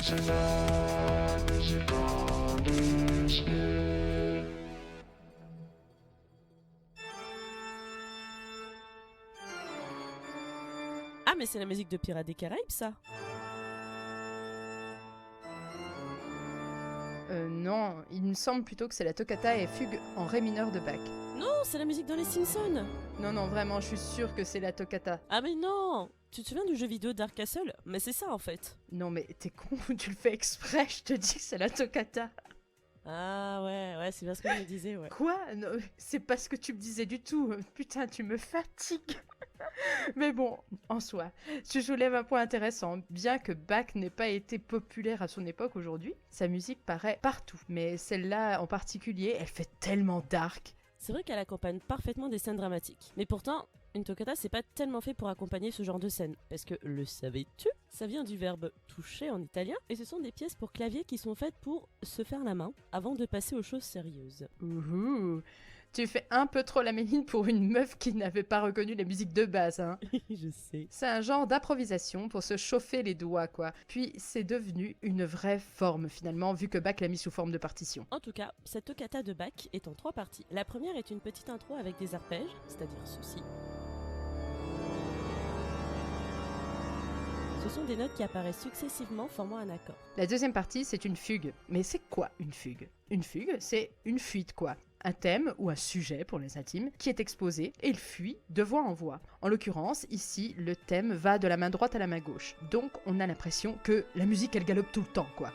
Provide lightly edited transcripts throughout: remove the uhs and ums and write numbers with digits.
C'est la musique en Disney. Ah, mais c'est la musique de Pirates des Caraïbes, ça. Non, il me semble plutôt que c'est la toccata et fugue en ré mineur de Bach. Non, c'est la musique dans les Simpsons. Non, vraiment, je suis sûre que c'est la toccata. Ah mais non. Tu te souviens du jeu vidéo Dark Castle? Mais c'est ça en fait. Non mais t'es con, tu le fais exprès, je te dis que c'est la toccata. Ah ouais, c'est bien ce que je me disais, ouais. Quoi? Non, c'est pas ce que tu me disais du tout. Putain, tu me fatigues. Mais bon, en soi, tu soulèves un point intéressant. Bien que Bach n'ait pas été populaire à son époque aujourd'hui, sa musique paraît partout. Mais celle-là en particulier, elle fait tellement dark. C'est vrai qu'elle accompagne parfaitement des scènes dramatiques. Mais pourtant, une toccata, c'est pas tellement fait pour accompagner ce genre de scène. Parce que, le savais-tu? Ça vient du verbe toucher en italien, et ce sont des pièces pour clavier qui sont faites pour se faire la main avant de passer aux choses sérieuses. Ouhou, tu fais un peu trop la méline pour une meuf qui n'avait pas reconnu la musique de base, hein. Je sais. C'est un genre d'improvisation pour se chauffer les doigts, quoi. Puis c'est devenu une vraie forme finalement, vu que Bach l'a mis sous forme de partition. En tout cas, cette toccata de Bach est en 3 parties. La première est une petite intro avec des arpèges, c'est-à-dire ceci. Ce sont des notes qui apparaissent successivement formant un accord. La deuxième partie, c'est une fugue. Mais c'est quoi une fugue? Une fugue, c'est une fuite, quoi. Un thème ou un sujet pour les intimes qui est exposé et il fuit de voix en voix. En l'occurrence, ici, le thème va de la main droite à la main gauche. Donc on a l'impression que la musique, elle galope tout le temps, quoi.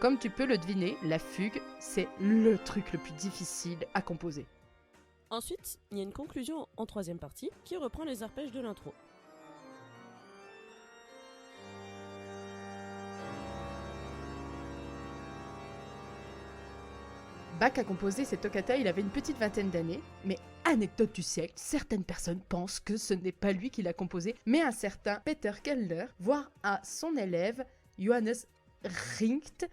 Comme tu peux le deviner, la fugue, c'est le truc le plus difficile à composer. Ensuite, il y a une conclusion en 3e partie qui reprend les arpèges de l'intro. Bach a composé cette toccata, il avait une petite vingtaine d'années, mais anecdote du siècle, certaines personnes pensent que ce n'est pas lui qui l'a composé, mais un certain Peter Kellner, voire à son élève Johannes Rinkt,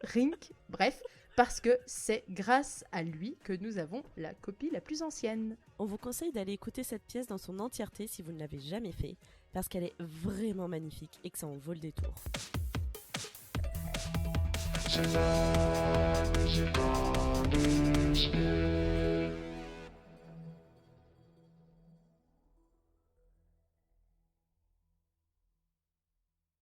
Rink, bref, parce que c'est grâce à lui que nous avons la copie la plus ancienne. On vous conseille d'aller écouter cette pièce dans son entièreté si vous ne l'avez jamais fait, parce qu'elle est vraiment magnifique et que ça en vaut le détour. C'est la